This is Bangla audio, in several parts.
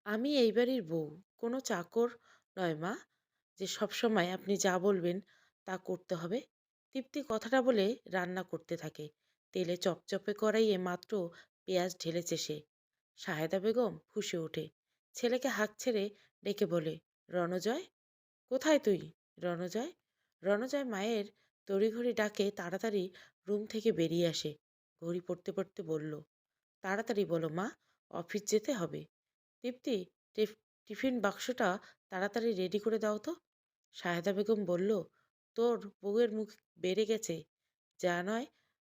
আমি এই বাড়ির বউ, কোনো চাকর নয় মা, যে সবসময় আপনি যা বলবেন তা করতে হবে। তৃপ্তি কথাটা বলে রান্না করতে থাকে। তেলে চপচপে কড়াইয়ে মাত্র পেঁয়াজ ঢেলেছে সে। সাহেদা বেগম ফুঁসে ওঠে। ছেলেকে হাঁক ছেড়ে ডেকে বলে, রণজয়, কোথায় তুই? রণজয়। রণজয় মায়ের তড়িঘড়ি ডাকে তাড়াতাড়ি রুম থেকে বেরিয়ে আসে। ঘড়ি পড়তে পড়তে বলল, তাড়াতাড়ি বলো মা, অফিস যেতে হবে। দীপ্তি, টিফিন বাক্সটা তাড়াতাড়ি রেডি করে দাও তো। সাহেদা বেগম বলল, তোর বউয়ের মুখ বেড়ে গেছে, যা নয়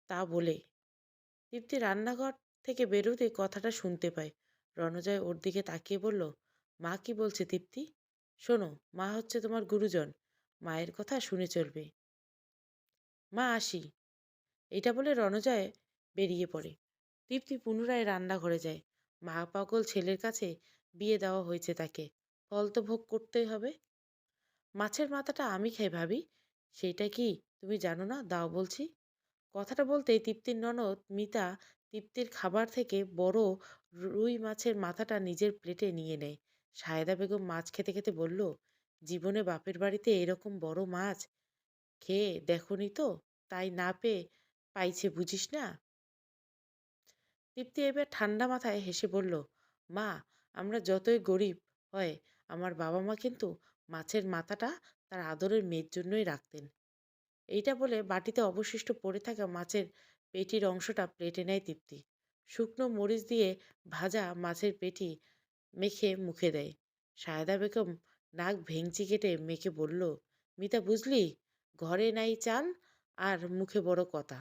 তা বলে। দীপ্তি রান্নাঘর থেকে বেরোতে কথাটা শুনতে পায়। রণজয় ওর দিকে তাকিয়ে বলল, মা কি বলছে দীপ্তি? শোনো, মা হচ্ছে তোমার গুরুজন, মায়ের কথা শুনে চলবে। মা আসি। এটা বলে রণজয় বেরিয়ে পড়ে। দীপ্তি পুনরায় রান্নাঘরে যায়। মা পাগল ছেলের কাছে বিয়ে দেওয়া হয়েছে তাকে, ফল তো ভোগ করতেই হবে। মাছের মাথাটা আমি খাই ভাবি, সেটা কি তুমি জানো না? দাও বলছি। কথাটা বলতেই তৃপ্তির ননদ মিতা তৃপ্তির খাবার থেকে বড় রুই মাছের মাথাটা নিজের প্লেটে নিয়ে নেয়। সায়েদা বেগম মাছ খেতে খেতে বলল, জীবনে বাপের বাড়িতে এরকম বড় মাছ খেয়ে দেখনি তো, তাই না পেয়ে পাইছে বুঝিস না। তৃপ্তি এবার ঠান্ডা মাথায় হেসে বলল, মা, আমরা যতই গরিব হয়, আমার বাবা মা কিন্তু মাছের মাথাটা তার আদরের মেয়ের জন্যই রাখতেন। এইটা বলে বাটিতে অবশিষ্ট পড়ে থাকা মাছের পেটির অংশটা প্লেটে নেয় তৃপ্তি। শুকনো মরিচ দিয়ে ভাজা মাছের পেটি মেখে মুখে দেয়। সায়দা বেগম নাক ভেঙচি কেটে মেয়েকে বলল, মিতা বুঝলি, ঘরে নাই চাল আর মুখে বড় কথা।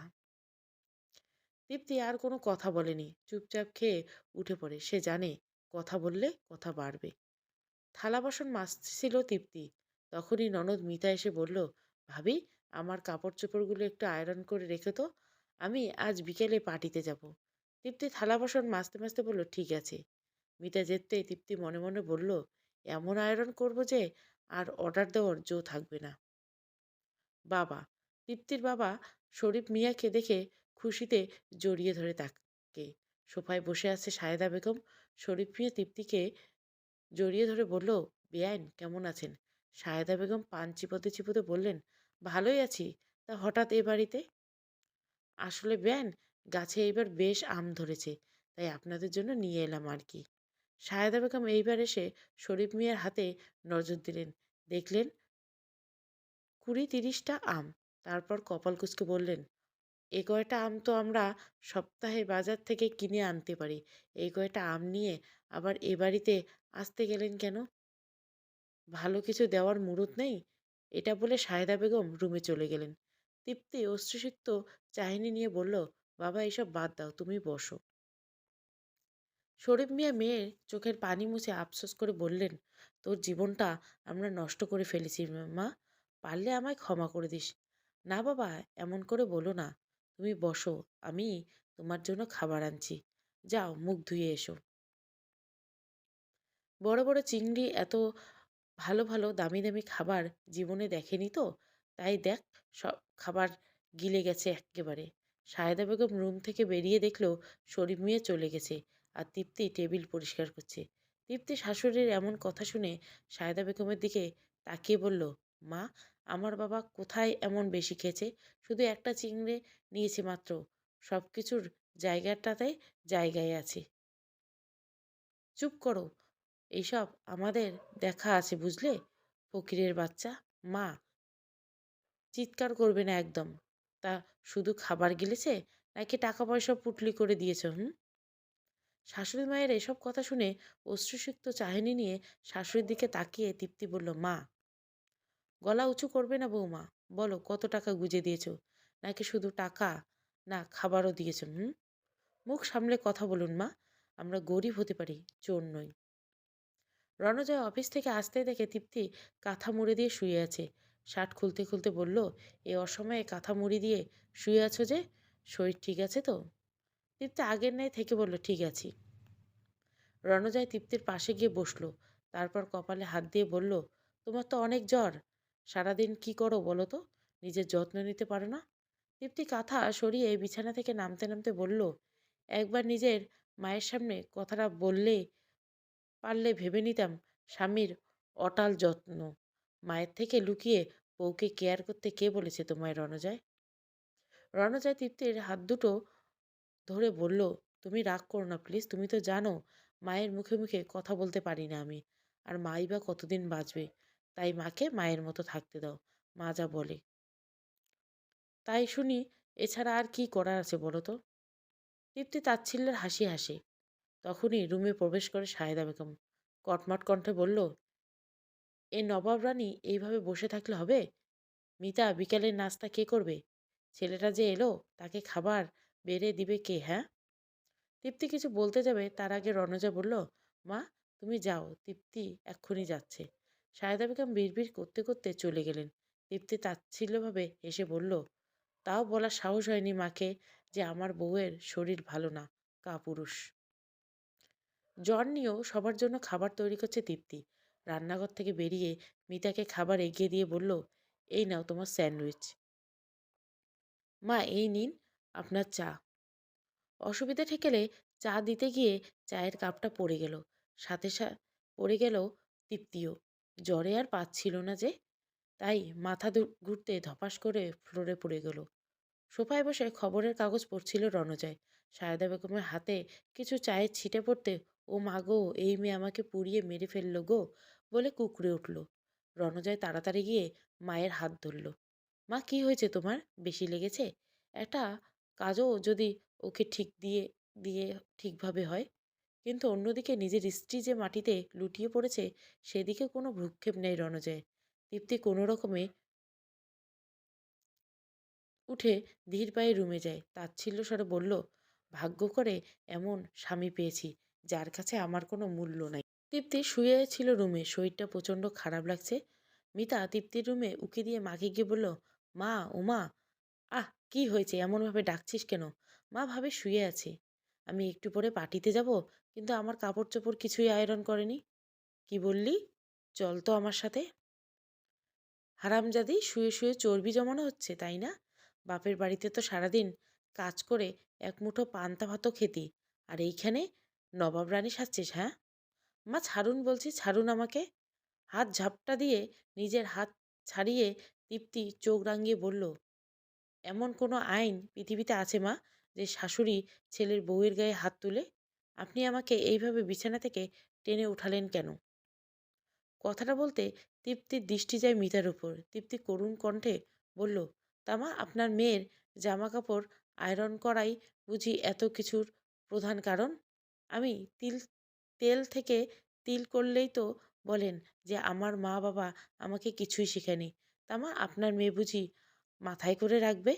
তৃপ্তি আর কোনো কথা বলেনি, চুপচাপ খেয়ে উঠে পড়ে। সে জানে কথা বললে কথা বাড়বে। থালা বাসন মাজছিল তৃপ্তি। তখনই ননদ মিতা এসে বলল, ভাবি, আমার কাপড় চোপড়গুলো একটু আয়রন করে রেখে তো, আমি আজ বিকেলে পার্টিতে যাব। তৃপ্তি থালা বাসন মাজতে মাজতে বলল, ঠিক আছে। মিতা যেতেই তৃপ্তি মনে মনে বলল, এমন আয়রন করব যে আর অর্ডার দেওয়ার জো থাকবে না। বাবা, তৃপ্তির বাবা শরীফ মিয়াকে দেখে খুশিতে জড়িয়ে ধরে তাকে। সোফায় বসে আছে সায়েদা বেগম। শরীফ মিয়া তৃপ্তিকে জড়িয়ে ধরে বলল, বেআইন কেমন আছেন? সায়েদা বেগম পান চিবোতে চিবোতে বললেন, ভালোই আছি। তা হঠাৎ এ বাড়িতে? আসলে বেআইন, গাছে এইবার বেশ আম ধরেছে, তাই আপনাদের জন্য নিয়ে এলাম আর কি। সায়েদা বেগম এইবার এসে শরীফ মিয়ার হাতে নজর দিলেন। দেখলেন 20-30টা আম। তারপর কপাল কুঁচকে বললেন, এ কয়টা আম তো আমরা সপ্তাহে বাজার থেকে কিনে আনতে পারি। এই কয়টা আম নিয়ে আবার এ বাড়িতে আসতে গেলেন কেন? ভালো কিছু দেওয়ার মুরুদ নেই? এটা বলে সায়েদা বেগম রুমে চলে গেলেন। তৃপ্তি অশ্রুসিক্ত চাহনি নিয়ে বলল, বাবা এসব বাদ দাও, তুমি বসো। শরীফ মিয়া মেয়ের চোখের পানি মুছে আফসোস করে বললেন, তোর জীবনটা আমরা নষ্ট করে ফেলেছি মা, পারলে আমায় ক্ষমা করে দিস। না বাবা, এমন করে বলো না। তুমি বসো, আমি তোমার জন্য খাবার আনছি। যাও মুখ ধুয়ে এসো। বড় বড় চিংড়ি এত ভালো ভালো দামি দামি খাবার জীবনে দেখেনি তো, তাই দেখ, সব খাবার গিলে গেছে এক্কেবারে। সায়েদা বেগম রুম থেকে বেরিয়ে দেখলো শরীফ মিয়া চলে গেছে, আর তৃপ্তি টেবিল পরিষ্কার করছে। তৃপ্তি শাশুড়ির এমন কথা শুনে সায়েদা বেগমের দিকে তাকিয়ে বলল, মা, আমার বাবা কোথায় এমন বেশি খেয়েছে? শুধু একটা চিংড়ি নিয়েছে মাত্র, সব কিছুর জায়গাটাতে জায়গায় আছে। চুপ করো, এইসব আমাদের দেখা আছে বুঝলে, ফকিরের বাচ্চা। মা, চিৎকার করবে না একদম। তা শুধু খাবার গিলেছে, নাকি টাকা পয়সা পুটলি করে দিয়েছ? হুম? শাশুড়ি মায়ের এসব কথা শুনে অশ্রুসিক্ত চাহনি নিয়ে শাশুড়ির দিকে তাকিয়ে তৃপ্তি বলল, মা, গলা উঁচু করবে না বৌমা। বলো কত টাকা গুজে দিয়েছ, নাকি শুধু টাকা, না খাবারও দিয়েছ? হুম? মুখ সামলে কথা বলুন মা, আমরা গরিব হতে পারি, চোর নই। রণজয় অফিস থেকে আসতে দেখে তৃপ্তি কাঁথা মুড়ি দিয়ে শুয়ে আছে। শার্ট খুলতে খুলতে বলল, এ অসময়ে কাঁথা মুড়ি দিয়ে শুয়ে আছো যে, শরীর ঠিক আছে তো? তৃপ্তি আগের ন্যায় থেকে বলল, ঠিক আছি। রণজয় তৃপ্তির পাশে গিয়ে বসলো। তারপর কপালে হাত দিয়ে বলল, তোমার তো অনেক জ্বর, সারাদিন কি করো বলো তো, নিজের যত্ন নিতে পারো না? তৃপ্তি কাঁথা সরিয়ে বিছানা থেকে নামতে নামতে বলল, একবার নিজের মায়ের সামনে কথাটা বললে পারলে ভেবে নিতাম স্বামীর অটাল যত্ন। মায়ের থেকে লুকিয়ে বউকে কেয়ার করতে কে বলেছে তোমায় রণজয়? রণজয় তৃপ্তির হাত দুটো ধরে বলল, তুমি রাগ করো না প্লিজ। তুমি তো জানো মায়ের মুখে মুখে কথা বলতে পারি না আমি। আর মাই বা কতদিন বাঁচবে? তাই মাকে মায়ের মতো থাকতে দাও। মা যা বলে তাই শুনি। এছাড়া আর কি করার আছে বলো তো? তৃপ্তি তাচ্ছিল্যের হাসি হাসে। তখনই রুমে প্রবেশ করে সাহেদা বেগম। কটমট কণ্ঠে বলল, এ নবাব রানী এইভাবে বসে থাকলে হবে? মিতা, বিকেলের নাস্তা কে করবে? ছেলেটা যে এলো, তাকে খাবার বেড়ে দিবে কে, হ্যাঁ? তৃপ্তি কিছু বলতে যাবে তার আগে রণজা বলল, মা তুমি যাও, তৃপ্তি এক্ষুনি যাচ্ছে। সায়দা বেগম বিড়বিড় করতে করতে চলে গেলেন। তৃপ্তি তাচ্ছিল্যভাবে হেসে বলল, তাও বলার সাহস হয়নি মাকে যে আমার বউয়ের শরীর ভালো না, কাপুরুষ। জ্বর নিয়েও সবার জন্য খাবার তৈরি করছে তৃপ্তি। রান্নাঘর থেকে বেরিয়ে মিতাকে খাবার এগিয়ে দিয়ে বলল, এই নাও তোমার স্যান্ডউইচ। মা এই নিন আপনার চা। অসুবিধা ঠেকেলে চা দিতে গিয়ে চায়ের কাপটা পড়ে গেল। সাথে পড়ে গেল তৃপ্তিও। জ্বরে আর পাচ্ছিল না যে, তাই মাথা ঘুরতে ধপাস করে ফ্লোরে পড়ে গেল। সোফায় বসে খবরের কাগজ পড়ছিল রণজয়। সায়দা বেগমের হাতে কিছু চায়ের ছিটে পড়তে, ও মা গো, এই মেয়ে আমাকে পুড়িয়ে মেরে ফেললো গো বলে কুকড়ে উঠল। রণজয় তাড়াতাড়ি গিয়ে মায়ের হাত ধরল। মা কি হয়েছে তোমার? বেশি লেগেছে? একটা কাজও যদি ওকে ঠিক দিয়ে দিয়ে ঠিকভাবে হয়। কিন্তু অন্যদিকে নিজের স্ত্রী যে মাটিতে লুটিয়ে পড়েছে, সেদিকে কোনো ভ্রুক্ষেপ নেই রণজয়। তৃপ্তি কোনো রকমে উঠে ধীর পায়ে রুমে যায়। তাচ্ছিল্য স্বরে বলল, ভাগ্য করে এমন স্বামী পেয়েছি যার কাছে আমার কোনো মূল্য নাই। তৃপ্তি শুয়ে ছিল রুমে, শরীরটা প্রচণ্ড খারাপ লাগছে। মিতা তৃপ্তির রুমে উকি দিয়ে মাকে গিয়ে বলল, মা, ও মা, আহ কি হয়েছে, এমনভাবে ডাকছিস কেন? মা ভাবে শুয়ে আছে। আমি একটু পরে পার্টিতে যাব, কিন্তু আমার কাপড় চোপড় কিছুই আয়রন করেনি। কি বললি? চল তো আমার সাথে। হারামজাদি, শুয়ে শুয়ে চর্বি জমানো হচ্ছে তাই না? বাপের বাড়িতে তো সারাদিন কাজ করে এক মুঠো পান্তা ভাতও খেতি, আর এইখানে নবাব রানী সাজছিস, হ্যাঁ? মা ছাড়ুন বলছি, ছাড়ুন আমাকে। হাত ঝাপটা দিয়ে নিজের হাত ছাড়িয়ে তৃপ্তি চোখ রাঙিয়ে বলল, এমন কোনো আইন পৃথিবীতে আছে মা যে শাশুড়ি ছেলের বউয়ের গায়ে হাত তুলে? আপনি আমাকে এইভাবে বিছানা থেকে টেনে উঠালেন কেন? কথাটা বলতে তৃপ্তির দৃষ্টি যায় মিতার উপর। তৃপ্তি করুণ কণ্ঠে বলল, তামা আপনার মেয়ের জামা কাপড় আয়রন করাই বুঝি এত কিছুর প্রধান কারণ? আমি তিল তেল থেকে তিল করলেই তো বলেন যে আমার মা বাবা আমাকে কিছুই শেখায়নি। তামা আপনার মেয়ে বুঝি মাথায় করে রাখবে?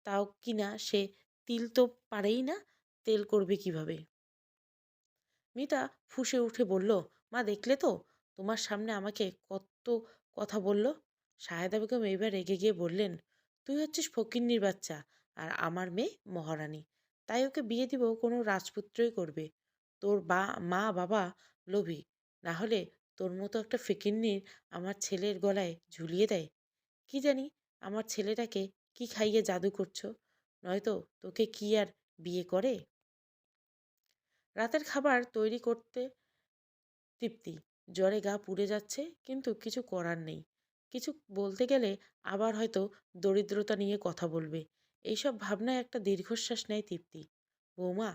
তাও কি না, সে তিল তো পারেই না, তেল করবে কিভাবে? মিতা ফুঁসে উঠে বলল, মা দেখলে তো, তোমার সামনে আমাকে কত কথা বলল। সাহেদা বেগম এবার রেগে গিয়ে বললেন, তুই হচ্ছিস ফকিন্নির বাচ্চা, আর আমার মেয়ে মহারানী। তাই ওকে বিয়ে দিব কোনো রাজপুত্রই করবে। তোর মা বাবা লোভী, না হলে তোর মতো একটা ফকিন্নির আমার ছেলের গলায় ঝুলিয়ে দেয়? কি জানি আমার ছেলেটাকে কি খাইয়ে জাদু করছো, নয়তো তোকে কি আর বিয়ে করে? রাতের খাবার তৈরি করতে তৃপ্তি। জ্বরে গা পুড়ে যাচ্ছে, কিন্তু কিছু করার নেই। কিছু বলতে গেলে আবার হয়তো দরিদ্রতা নিয়ে কথা বলবে। এইসব ভাবনায় একটা দীর্ঘশ্বাস নেয় তৃপ্তি। বৌমা,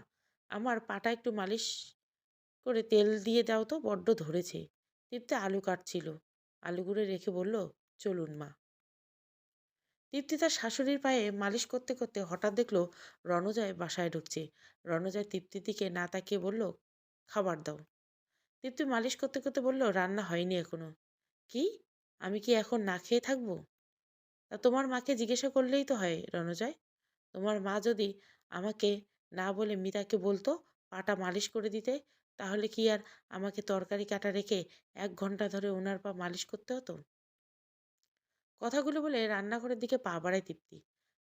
আমার পাটা একটু মালিশ করে তেল দিয়ে দাও তো, বড্ড ধরেছে। তৃপ্তি আলু কাটছিল। আলুগুলো রেখে বলল, চলুন মা। তৃপ্তি তার শাশুড়ির পায়ে মালিশ করতে করতে হঠাৎ দেখলো রণজয় বাসায় ঢুকছে। রণজয় তৃপ্তির দিকে না তাকিয়ে বলল, খাবার দাও। তৃপ্তি মালিশ করতে করতে বলল, রান্না হয়নি এখনো। কি? আমি কি এখন না খেয়ে থাকবো? তা তোমার মাকে জিজ্ঞাসা করলেই তো হয় রণজয়। তোমার মা যদি আমাকে না বলে মিতাকে বলতো পাটা মালিশ করে দিতে, তাহলে কি আর আমাকে তরকারি কাটা রেখে 1 ঘন্টা ধরে ওনার পা মালিশ করতে হতো? কথাগুলো বলে রান্নাঘরের দিকে পা বাড়ায় তৃপ্তি।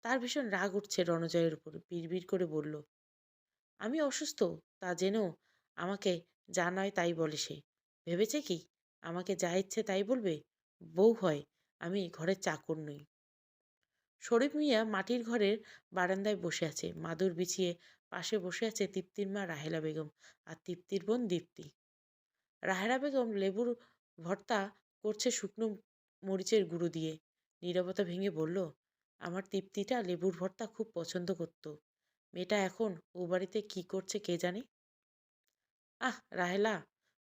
তার ভীষণ রাগ উঠছে রণজয়ের উপর। বিড়বিড় করে বলল, আমি অসুস্থ তা জেনেও আমাকে যা নয় তাই বলে সে। ভেবেছে কি আমাকে যা ইচ্ছে তাই বলবে? বউ হয়, আমি ঘরের চাকর নই। শরীফ মিয়া মাটির ঘরের বারান্দায় বসে আছে। মাদুর বিছিয়ে পাশে বসে আছে তৃপ্তির মা রাহেলা বেগম আর তৃপ্তির বোন দীপ্তি। রাহেরা বেগম লেবুর ভর্তা করছে শুকনো মরিচের গুঁড়ো দিয়ে। নীরবতা ভেঙে বলল, আমার তৃপ্তিটা লেবুর ভর্তা খুব পছন্দ করত। মেয়েটা এখন ও বাড়িতে কি করছে কে জানে। আহ রাহেলা,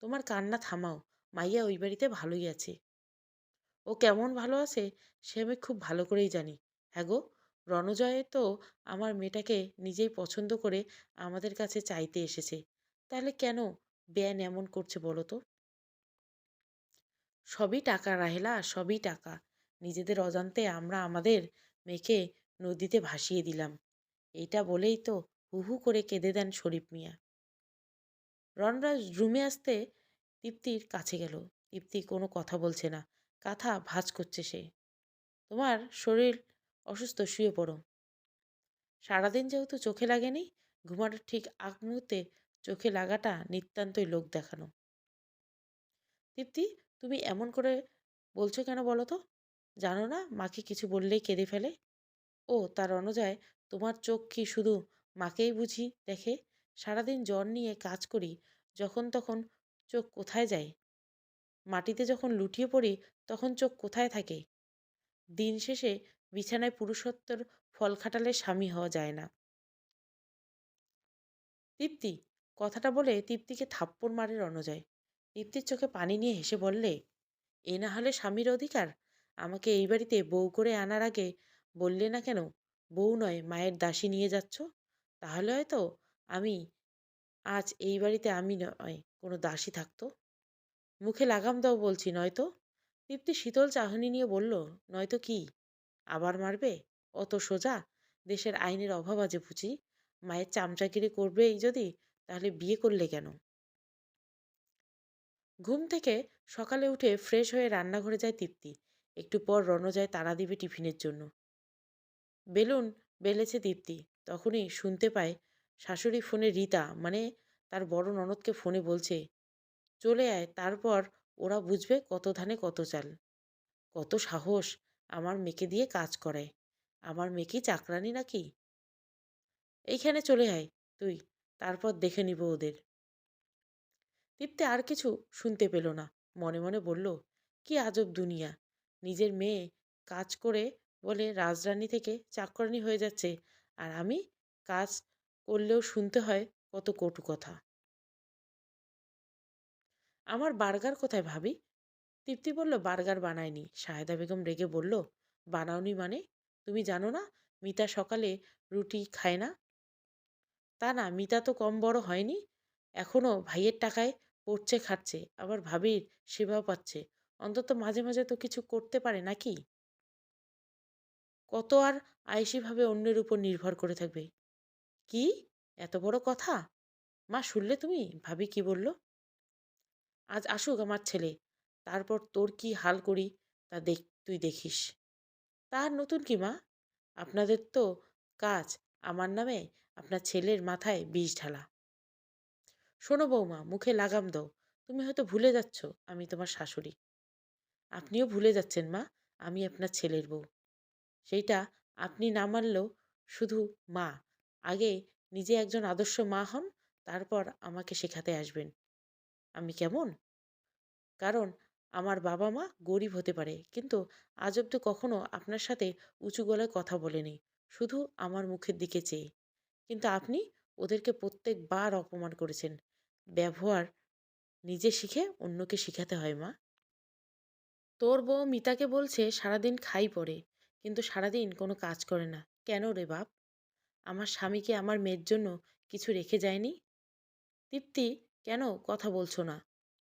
তোমার কান্না থামাও। মাইয়া ওই বাড়িতে ভালোই আছে। ও কেমন ভালো আছে সে আমি খুব ভালো করেই জানি। হ্যাঁ গো, রণজয় তো আমার মেয়েটাকে নিজেই পছন্দ করে আমাদের কাছে চাইতে এসেছে। তাহলে কেন বেয়ান এমন করছে বলো তো? সবই টাকা রাহেলা, সবই টাকা। নিজেদের অজান্তে আমরা আমাদের মেয়েকে নদীতে ভাসিয়ে দিলাম। এইটা বলেই তো হু হু করে কেঁদে দেন শরীফ মিয়া। রনরাজ রুমে আসতে তৃপ্তির কাছে গেল। তৃপ্তি কোনো কথা বলছে না, কাঁথা ভাঁজ করছে সে। তোমার শরীর অসুস্থ, শুয়ে পড়ো। সারাদিন যেহেতু চোখে লাগেনি, ঘুমানোর ঠিক আগ মুহূর্তে চোখে লাগাটা নিতান্তই লোক দেখানো। তৃপ্তি, তুমি এমন করে বলছো কেন বলো তো? জানো না মাকে কিছু বললেই কেঁদে ফেলে? ও তার অনুযায়ী তোমার চোখ কি শুধু মাকেই বুঝি দেখে? সারাদিন জ্বর নিয়ে কাজ করি, যখন তখন চোখ কোথায় যায়? মাটিতে যখন লুটিয়ে পড়ি তখন চোখ কোথায় থাকে? দিন শেষে বিছানায় পুরুষত্বের ফল খাটালে স্বামী হওয়া যায় না। তৃপ্তি, কথাটা বলে তৃপ্তিকে থাপ্পড় মারে রণজয়। তৃপ্তির চোখে পানি নিয়ে হেসে বললে, এ না হলে স্বামীর অধিকার? আমাকে এই বাড়িতে বউ করে আনার আগে বললে না কেন বউ নয় মায়ের দাসী নিয়ে যাচ্ছ? তাহলে হয়তো আমি আজ এই বাড়িতে আমি নয় কোনো দাসী থাকতো। মুখে লাগাম দাও বলছি, নয়তো। তৃপ্তি শীতল চাহনি নিয়ে বলল, নয়তো কি? আবার মারবে? অত সোজা? দেশের আইনের অভাব আছে বুঝি? মায়ের চামচাগিরি করবেই যদি, তাহলে বিয়ে করলে কেন? ঘুম থেকে সকালে উঠে ফ্রেশ হয়ে রান্নাঘরে যায় তৃপ্তি। একটু পর রণজয় তাড়া দিবে টিফিনের জন্য। বেলুন বেলেছে দীপ্তি। তখনই শুনতে পায় শাশুড়ি ফোনে রীতা, মানে তার বড় ননদকে ফোনে বলছে, চলে আয়, তারপর ওরা বুঝবে কত ধানে কত চাল। কত সাহস আমার মেয়েকে দিয়ে কাজ করায়। আমার মেয়ে কি চাকরানি নাকি? এইখানে চলে আয় তুই, তারপর দেখে নিব ওদের। দীপ্তি আর কিছু শুনতে পেল না। মনে মনে বলল, কি আজব দুনিয়া। নিজের মেয়ে কাজ করে বলে রাজরানী থেকে চাকরানি হয়ে যাচ্ছে, আর আমি কাজ করলেও শুনতে হয় কত কটু কথা। আমার বার্গার কোথায় ভাবি? তৃপ্তি বলল, বার্গার বানায়নি। সাহেদা বেগম রেগে বলল, বানাওনি মানে? তুমি জানো না মিতা সকালে রুটি খায় না? তা না, মিতা তো কম বড় হয়নি। এখনো ভাইয়ের টাকায় পড়ছে খাচ্ছে, আবার ভাবির সেবাও পাচ্ছে। অন্তত মাঝে মাঝে তো কিছু করতে পারে নাকি? কত আর আয়েসিভাবে অন্যের উপর নির্ভর করে থাকবে? কি এত বড় কথা? মা শুনলে তুমি ভাবি কি বলল? আজ আসুক আমার ছেলে, তারপর তোর কি হাল করি তা তুই দেখিস। তার নতুন কি মা? আপনাদের তো কাজ আমার নামে আপনার ছেলের মাথায় বিষ ঢালা। শোনো বৌমা, মুখে লাগাম দাও। তুমি হয়তো ভুলে যাচ্ছ আমি তোমার শাশুড়ি। আপনিও ভুলে যাচ্ছেন মা, আমি আপনার ছেলের বউ। সেইটা আপনি না মানলেও শুধু মা। আগে নিজে একজন আদর্শ মা হন, তারপর আমাকে শেখাতে আসবেন আমি কেমন। কারণ আমার বাবা মা গরিব হতে পারে, কিন্তু আজ অব্দি কখনো আপনার সাথে উঁচু গলায় কথা বলেনি, শুধু আমার মুখের দিকে চেয়ে। কিন্তু আপনি ওদেরকে প্রত্যেকবার অপমান করেছেন। ব্যবহার নিজে শিখে অন্যকে শিখাতে হয় মা। তোর বউ মিতাকে বলছে সারাদিন খাই পড়ে, কিন্তু সারাদিন কোনো কাজ করে না কেন রে বাপ? আমার স্বামীকে আমার মেয়ের জন্য কিছু রেখে যায়নি? তৃপ্তি, কেন কথা বলছো না?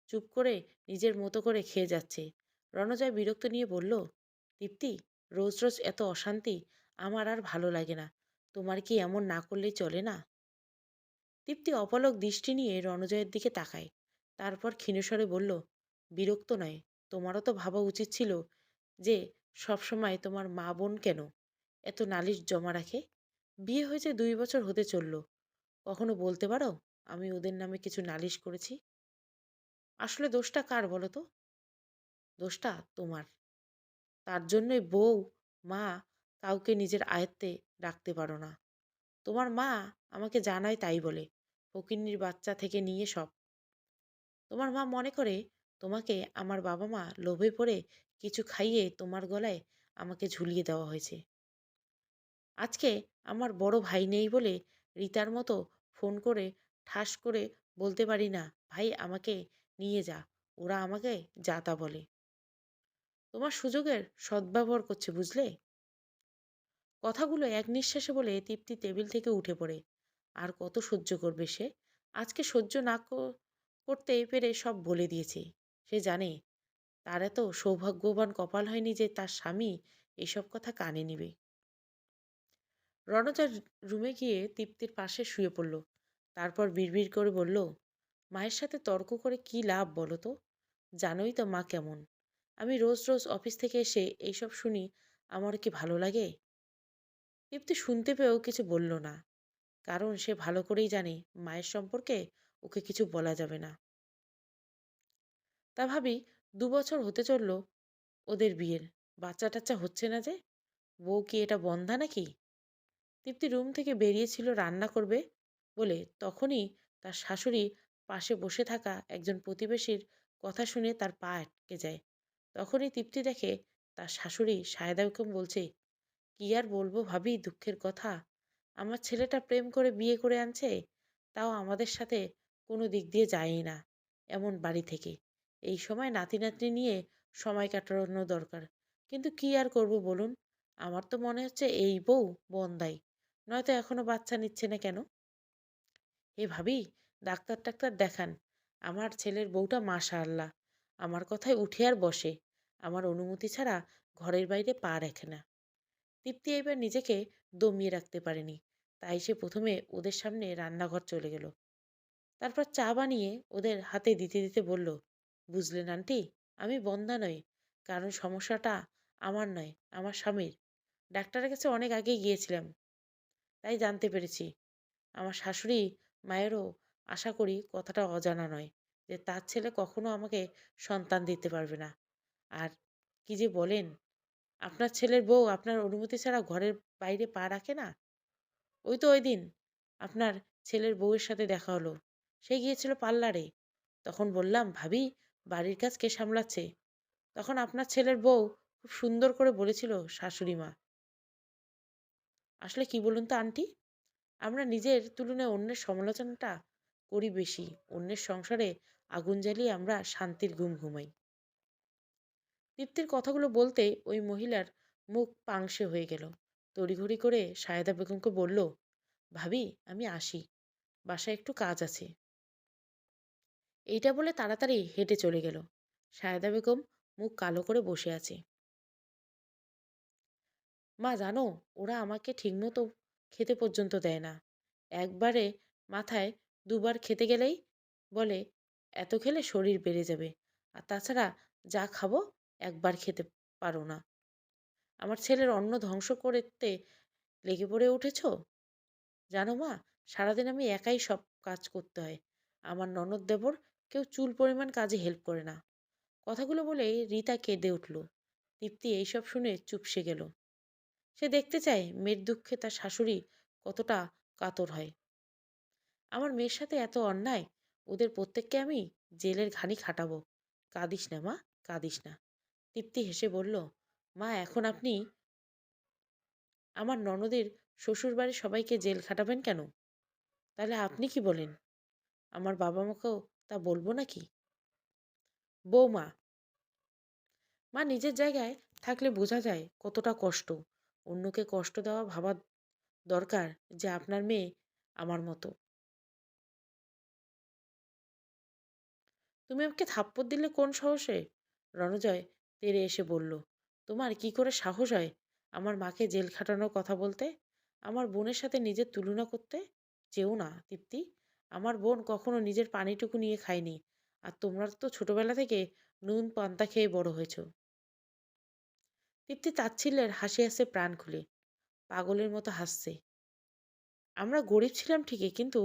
চুপ করে নিজের মতো করে খেয়ে যাচ্ছে। রণজয় বিরক্ত নিয়ে বলল, তৃপ্তি, রোজ রোজ এত অশান্তি আমার আর ভালো লাগে না। তোমার কি এমন না করলেই চলে না? তৃপ্তি অপলক দৃষ্টি নিয়ে রণজয়ের দিকে তাকায়। তারপর ক্ষীণস্বরে বলল, বিরক্ত নয়, তোমারও তো ভাবা উচিত ছিল যে সবসময় তোমার মা বোন কেন এত নালিশ জমা রাখে। বিয়ে হয়েছে 2 বছর হতে চলল, কখনো বলতে পারো আমি ওদের নামে কিছু নালিশ করেছি? আসলে দোষটা কার বলো তো? দোষটা তোমার। তার জন্যই বউ, মা কাউকে নিজের আয়ত্তে রাখতে পারো না। তোমার মা আমাকে জানায় তাই বলে, ফকিন্নির বাচ্চা থেকে নিয়ে সব। তোমার মা মনে করে তোমাকে আমার বাবা মা লোভে পড়ে কিছু খাইয়ে তোমার গলায় আমাকে ঝুলিয়ে দেওয়া হয়েছে। আজকে আমার বড় ভাই নেই বলে রিতার মতো ফোন করে ঠাস করে বলতে পারি না, ভাই আমাকে নিয়ে যা। ওরা আমাকে যা তা বলে। তোমার সুযোগের সদ্ব্যবহার করছে, বুঝলে? কথাগুলো এক নিঃশ্বাসে বলে তৃপ্তি টেবিল থেকে উঠে পড়ে। আর কত সহ্য করবে সে? আজকে সহ্য না করতে পেরে সব বলে দিয়েছে। সে জানে তার এত সৌভাগ্যবান কপাল হয়নি যে তার স্বামী এসব কথা কানে নিবে। রণজা রুমে গিয়ে তৃপ্তির পাশে শুয়ে পড়ল। তারপর বিড়বিড় করে বলল, মায়ের সাথে তর্ক করে কি লাভ বলো তো? জানোই তো মা কেমন। আমি রোজ রোজ অফিস থেকে এসে এইসব শুনি, আমার কি ভালো লাগে? তৃপ্তি শুনতে পেয়েও কিছু বলল না, কারণ সে ভালো করেই জানে মায়ের সম্পর্কে ওকে কিছু বলা যাবে না। তা ভাবি, 2 বছর হতে চলল ওদের বিয়ের, বাচ্চা টাচ্চা হচ্ছে না যে। বউ কি এটা বন্ধা নাকি? তৃপ্তি রুম থেকে বেরিয়েছিল রান্না করবে বলে, তখনই তার শাশুড়ি পাশে বসে থাকা একজন প্রতিবেশীর কথা শুনে তার পা আটকে যায়। তখনই তৃপ্তি দেখে তার শাশুড়ি সায়দা বেগম বলছে, কি আর বলবো ভাবি, দুঃখের কথা। আমার ছেলেটা প্রেম করে বিয়ে করে আনছে, তাও আমাদের সাথে কোনো দিক দিয়ে যায়ই না এমন বাড়ি থেকে। এই সময় নাতি নাতনি নিয়ে সময় কাটানো দরকার, কিন্তু কি আর করব বলুন। আমার তো মনে হচ্ছে এই বউ বন্দাই, নয়তো এখনো বাচ্চা নিচ্ছে না কেন? এ ভাবি, ডাক্তার টাক্তার দেখান। আমার ছেলের বউটা মাশাআল্লাহ আমার কথায় উঠে আর বসে, আমার অনুমতি ছাড়া ঘরের বাইরে পা রাখে না। তৃপ্তি এবার নিজেকে দমিয়ে রাখতে পারেনি, তাই সে প্রথমে ওদের সামনে রান্নাঘর চলে গেল। তারপর চা বানিয়ে ওদের হাতে দিতে দিতে বলল, বুঝলেন আন্টি, আমি বন্ধা নই। কারণ সমস্যাটা আমার নয়, আমার স্বামীর। ডাক্তারের কাছে অনেক আগেই গিয়েছিলাম, তাই জানতে পেরেছি। আমার শাশুড়ি মায়েরও আশা করি কথাটা অজানা নয় যে তার ছেলে কখনো আমাকে সন্তান দিতে পারবে না। আর কি যে বলেন, আপনার ছেলের বউ আপনার অনুমতি ছাড়া ঘরের বাইরে পা রাখে না। ওই তো ওই দিন আপনার ছেলের বউয়ের সাথে দেখা হলো, সে গিয়েছিল পার্লারে। তখন বললাম, ভাবি বাড়ির কাজ কে সামলাচ্ছে? তখন আপনার ছেলের বউ খুব সুন্দর করে বলেছিল, শাশুড়ি মা। আসলে কি বলুন তো আন্টি, আমরা নিজের তুলনায় অন্যের সমালোচনাটা করি বেশি। অন্যের সংসারে আগুন জ্বালিয়ে আমরা শান্তির ঘুম ঘুমাই। তৃপ্তির কথাগুলো বলতে ওই মহিলার মুখ পাংশে হয়ে গেল। তড়িঘড়ি করে সায়েদা বেগমকে বলল, ভাবি আমি আসি, বাসায় একটু কাজ আছে। এইটা বলে তাড়াতাড়ি হেঁটে চলে গেল। সায়েদা বেগম মুখ কালো করে বসে আছে। মা জানো, ওরা আমাকে ঠিকমতো খেতে পর্যন্ত দেয় না। একবারে মাথায় 2বার খেতে গেলেই বলে, এত খেলে শরীর বেড়ে যাবে। আর তাছাড়া যা খাবো একবার খেতে পারো না। আমার ছেলের অন্ন ধ্বংস করতে লেগে পড়ে উঠেছো। জানো মা, সারাদিন আমি একাই সব কাজ করতে হয়। আমার ননদ দেবর কেউ চুল পরিমাণ কাজে হেল্প করে না। কথাগুলো বলে রিতা কেঁদে উঠল। তৃপ্তি এইসব শুনে চুপসে গেল। সে দেখতে চায় মেয়ের দুঃখে তার শাশুড়ি কতটা কাতর হয়। আমার মেয়ের সাথে এত অন্যায়, ওদের প্রত্যেককে আমি জেলের ঘানি খাটাবো। কাঁদিস না মা, কাঁদিস না। তৃপ্তি হেসে বলল, মা এখন আপনি আমার ননদের শ্বশুরবাড়ির সবাইকে জেল খাটাবেন কেন? তাহলে আপনি কি বলেন? আমার বাবা মাকেও তা বলবো নাকি? বৌমা, মা নিজের জায়গায় থাকলে বোঝা যায় কতটা কষ্ট। অন্যকে কষ্ট দেওয়া ভাবা দরকার যে আপনার মেয়ে আমার মতো। তুমি আমাকে থাপ্পড় দিলে কোন সাহসে? রণজয় তেড়ে এসে বলল, তোমার কি করে সাহস হয় আমার মাকে জেল খাটানোর কথা বলতে, আমার বোনের সাথে নিজের তুলনা করতে? যেও না তৃপ্তি, আমার বোন কখনো নিজের পানিটুকু নিয়ে খায়নি। আর তোমরা তো ছোটবেলা থেকে নুন পান্তা খেয়ে বড় হয়েছ। তৃপ্তি তাচ্ছিল্যের হাসি হাসছে প্রাণ খুলে, পাগলের মতো হাসছে। আমরা গরিব ছিলাম ঠিকই, কিন্তু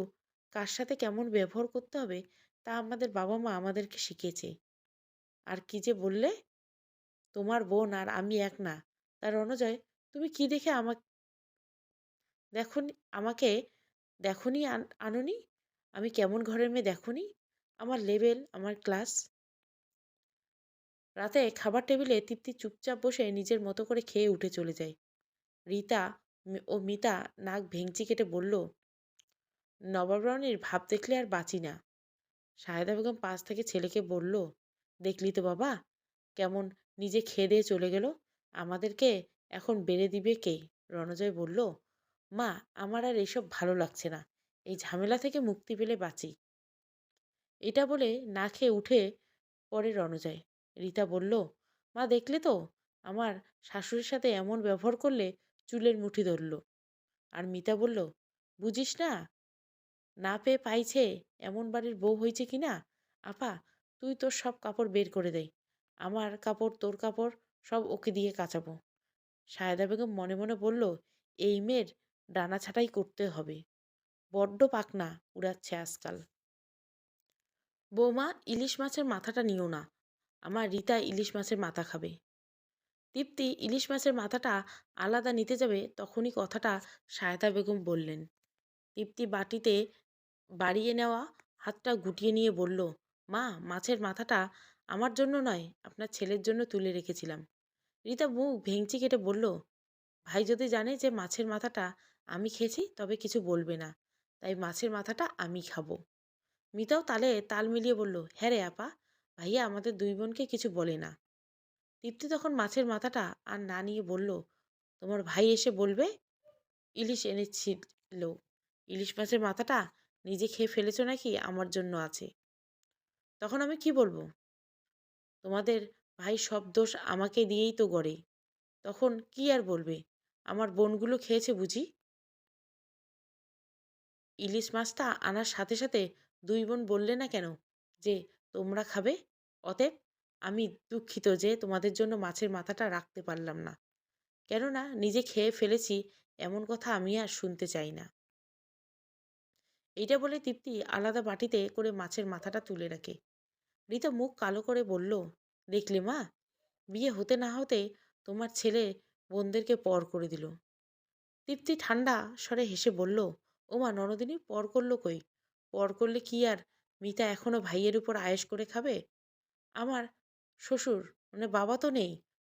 কার সাথে কেমন ব্যবহার করতে হবে তা আমাদের বাবা মা আমাদেরকে শিখিয়েছে। আর কি যে বললে, তোমার বোন আর আমি এক না। তার অনুযায়ী তুমি কি দেখে দেখনি আমাকে, দেখনি আনোনি? আমি কেমন ঘরের মেয়ে দেখনি? আমার লেভেল, আমার ক্লাস। রাতে খাবার টেবিলে তৃপ্তি চুপচাপ বসে নিজের মতো করে খেয়ে উঠে চলে যায়। রীতা ও মিতা নাক ভেঙচি কেটে বলল, নবাবরণের ভাব দেখলে আর বাঁচি না। সাহেদা বেগম পাশ থেকে ছেলেকে বলল, দেখলি তো বাবা, কেমন নিজে খেয়ে দিয়ে চলে গেল, আমাদেরকে এখন বেড়ে দিবে কে? রণজয় বলল, মা, আমার আর এসব ভালো লাগছে না, এই ঝামেলা থেকে মুক্তি পেলে বাঁচি। এটা বলে না খেয়ে উঠে পড়ে রণজয়। রীতা বলল, মা দেখলে তো, আমার শাশুড়ির সাথে এমন ব্যবহার করলে চুলের মুঠি ধরল। আর মিতা বলল, বুঝিস না, না পেয়ে পাইছে, এমন বাড়ির বউ হয়েছে কি না। আপা, তুই তোর সব কাপড় বের করে দে, আমার কাপড় তোর কাপড় সব ওকে দিয়ে কাচাবো। সায়দা বেগম মনে মনে বলল, এই মেয়ের ডানা ছাঁটাই করতে হবে, বড্ড পাকনা উড়াচ্ছে আজকাল। বৌমা, ইলিশ মাছের মাথাটা নিও না, আমার রীতা ইলিশ মাছের মাথা খাবে। তৃপ্তি ইলিশ মাছের মাথাটা আলাদা নিতে যাবে, তখনই কথাটা সায়দা বেগম বললেন। তৃপ্তি বাটিতে বাড়িয়ে নেওয়া হাতটা গুটিয়ে নিয়ে বলল, মা, মাছের মাথাটা আমার জন্য নয়, আপনার ছেলের জন্য তুলে রেখেছিলাম। রীতা মুখ ভেঙচি কেটে বলল, ভাই যদি জানে যে মাছের মাথাটা আমি খেয়েছি তবে কিছু বলবে না, তাই মাছের মাথাটা আমি খাবো। মিতাও তালে তাল মিলিয়ে বলল, হ্যাঁ রে আপা, ভাইয়া আমাদের দুই বোনকে কিছু বলে না। তৃপ্তি তখন মাছের মাথাটা আর না নিয়ে বলল, তোমার ভাই এসে বলবে ইলিশ এনেছিল, ইলিশ মাছের মাথাটা নিজে খেয়ে ফেলেছো নাকি আমার জন্য আছে। তখন আমি কি বলবো? তোমাদের ভাই সব দোষ আমাকে দিয়েই তো গড়ে। তখন কি আর বলবে? আমার বোনগুলো খেয়েছে বুঝি? ইলিশ মাছটা আনার সাথে সাথে দুই বোন বললে না কেন যে তোমরা খাবে? অতএব আমি দুঃখিত যে তোমাদের জন্য মাছের মাথাটা রাখতে পারলাম না। কেননা নিজে খেয়ে ফেলেছি, এমন কথা আমি আর শুনতে চাই না। এইটা বলে তৃপ্তি আলাদা বাটিতে করে মাছের মাথাটা তুলে রাখে। রীতা মুখ কালো করে বলল, দেখলে মা, বিয়ে হতে না হতে তোমার ছেলে বোনদেরকে পর করে দিল। তৃপ্তি ঠান্ডা স্বরে হেসে বলল, ওমা ননদিনী, পর করলো কই? পর করলে কি আর মিতা এখনো ভাইয়ের উপর আয়েশ করে খাবে? আমার শ্বশুর মানে বাবা তো নেই,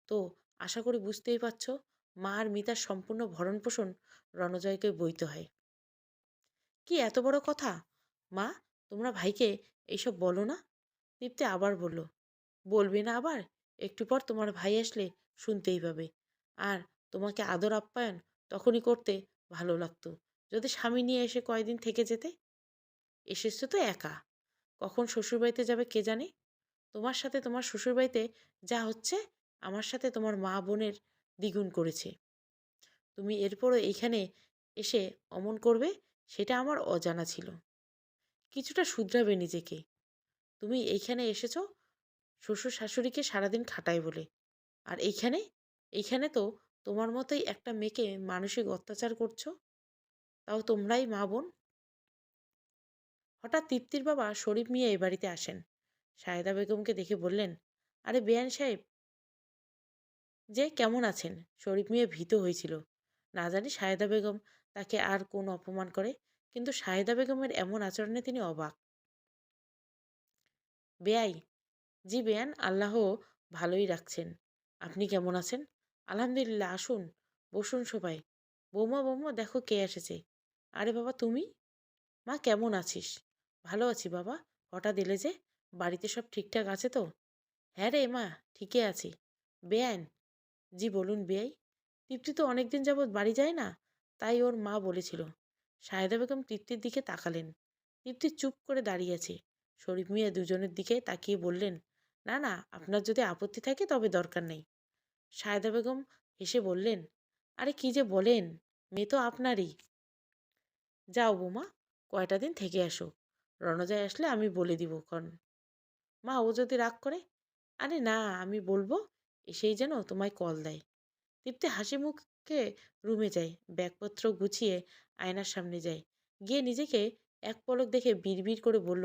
তো আশা করি বুঝতেই পারছো, মা আর মিতার সম্পূর্ণ ভরণ পোষণ রণজয়কে বইতে হয়। কি এত বড় কথা? মা, তোমরা ভাইকে এইসব বলো না। দীপ্তি আবার বলল, বলবে না আবার? একটু পর তোমার ভাই আসলে শুনতেই পাবে। আর তোমাকে আদর আপ্যায়ন তখনই করতে ভালো লাগতো যদি স্বামী নিয়ে এসে কয়দিন থেকে যেতে। এসেছো তো একা, কখন শ্বশুরবাড়িতে যাবে কে জানে। তোমার সাথে তোমার শ্বশুরবাড়িতে যা হচ্ছে, আমার সাথে তোমার মা বোনের দ্বিগুণ করেছে। তুমি এরপরও এইখানে এসে অমন করবে, সেটা আমার অজানা ছিল। কিছুটা শুধরাবে নিজেকে। তুমি এইখানে এসেছো শ্বশুর শাশুড়িকে সারাদিন খাটায় বলে, আর এইখানে তো তোমার মতোই একটা মেয়েকে মানসিক অত্যাচার করছো, তাও তোমরাই মা বোন। হঠাৎ তৃপ্তির বাবা শরীফ মিয়া এ বাড়িতে আসেন। সায়েদা বেগমকে দেখে বললেন, আরে বেয়ান সাহেব যে কেমন আছেন? শরীফ মিয়া ভীত হয়েছিল, না জানি সায়েদা বেগম তাকে আর কোন অপমান করে, কিন্তু সায়েদা বেগমের এমন আচরণে তিনি অবাক। বেয়াই, জি বেয়ান, আল্লাহ ভালোই রাখছেন। আপনি কেমন আছেন? আলহামদুলিল্লাহ, আসুন বসুন সবাই। বৌমা, বৌমা দেখো কে এসেছে। আরে বাবা তুমি, মা কেমন আছিস? ভালো আছি বাবা, হঠাৎ এলে যে, বাড়িতে সব ঠিকঠাক আছে তো? হ্যাঁ রে মা, ঠিকই আছি। বেআইন, জি বলুন বেয়াই। তৃপ্তি তো অনেকদিন যাবৎ বাড়ি যায় না, তাই ওর মা বলেছিল। সাহেদা বেগম তৃপ্তির দিকে তাকালেন। তৃপ্তি চুপ করে দাঁড়িয়ে আছে। শরীফ মিয়া দুজনের দিকে তাকিয়ে বললেন, না না, আপনার যদি আপত্তি থাকে তবে দরকার নেই। সায়েদা বেগম হেসে বললেন, আরে কি যে বলেন, মেয়ে তো আপনারই। যাও বৌমা, কয়টা দিন থেকে আসো, রণজয় আসলে আমি বলে দিব ক্ষণ। মা, ও যদি রাগ করে? আরে না, আমি বলবো, এসেই যেন তোমায় কল দেয়। তৃপ্তি হাসি মুখে রুমে যায়, ব্যাগপত্র গুছিয়ে আয়নার সামনে যায়, গিয়ে নিজেকে এক পলক দেখে বিড়বিড় করে বলল,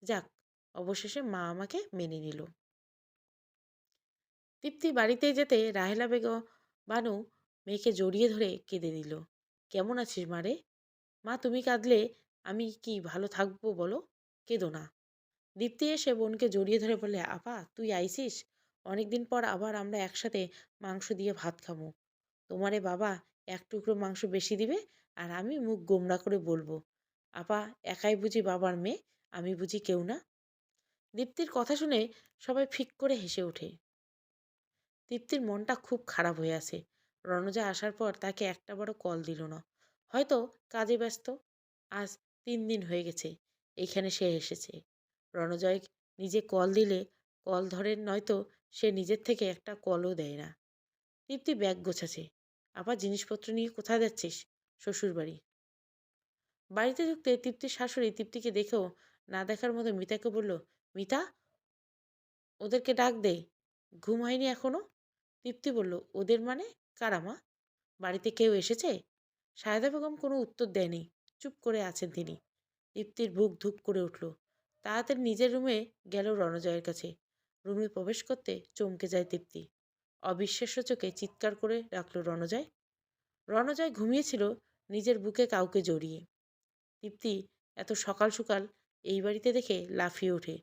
যাক, অবশেষে মা আমাকে মেনে নিল। তৃপ্তি বাড়িতে যেতে রাহেলা বেগম বানু মেয়েকে জড়িয়ে ধরে কেঁদে দিল। কেমন আছিস মা রে? মা, তুমি কাঁদলে আমি কি ভালো থাকবো বলো? কেঁদো না। দীপ্তি এসে বোনকে জড়িয়ে ধরে বলে, আপা তুই আইসিস? অনেকদিন পর আবার আমরা একসাথে মাংস দিয়ে ভাত খাবো। তোমারে বাবা এক টুকরো মাংস বেশি দিবে, আর আমি মুখ গোমড়া করে বলবো, আপা একাই বুঝি বাবার মেয়ে, আমি বুঝি কেউ না? দীপ্তির কথা শুনে সবাই ফিক করে হেসে ওঠে। দীপ্তির মনটা খুব খারাপ হয়ে আছে। রণজা আসার পর তাকে একটা বড় কল দিল না। হয়তো কাজে ব্যস্ত। আজ 3 দিন হয়ে গেছে এইখানে সে এসেছে। রণজয় নিজে কল দিলে কল ধরেন, নয়তো সে নিজের থেকে একটা কলও দেয় না। দীপ্তি ব্যাগ গোছাছে। আবার জিনিসপত্র নিয়ে কোথায় যাচ্ছিস? শ্বশুর বাড়ি। বাড়িতে ঢুকতে তৃপ্তির শাশুড়ি তৃপ্তিকে দেখেও না দেখার মতো মিতাকে বলল, মিতা, ওদেরকে ডাক দে, ঘুম হয়নি এখনো? তৃপ্তি বলল, ওদের মানে? কারা মা? বাড়িতে কেউ এসেছে? সায়দা বেগম কোনো উত্তর দেয়নি। চুপ করে আছেন তিনি। তৃপ্তির বুক ধুপ করে উঠল। তাড়াতাড়ি নিজের রুমে গেল রণজয়ের কাছে। রুমে প্রবেশ করতে চমকে যায় তৃপ্তি। অবিশ্বাস্য চোখে চিৎকার করে রাখল রণজয়। রণজয় ঘুমিয়েছিল নিজের বুকে কাউকে জড়িয়ে। তৃপ্তি এত সকাল সকাল এই বাড়িতে দেখে লাফিয়ে ওঠে।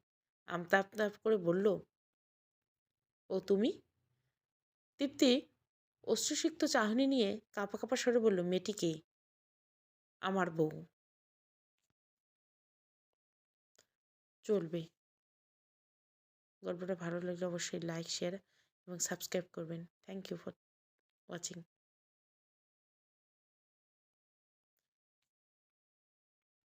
আমতা আমতা করে বলল, ও তুমি? তৃপ্তি অশ্রুসিক্ত চাহনি নিয়ে কাঁপা কাঁপা স্বরে বলল, মেয়েটি কে? আমার বউ। চলবে। গল্পটা ভালো লাগলে অবশ্যই লাইক, শেয়ার এবং সাবস্ক্রাইব করবেন। Thank you for watching.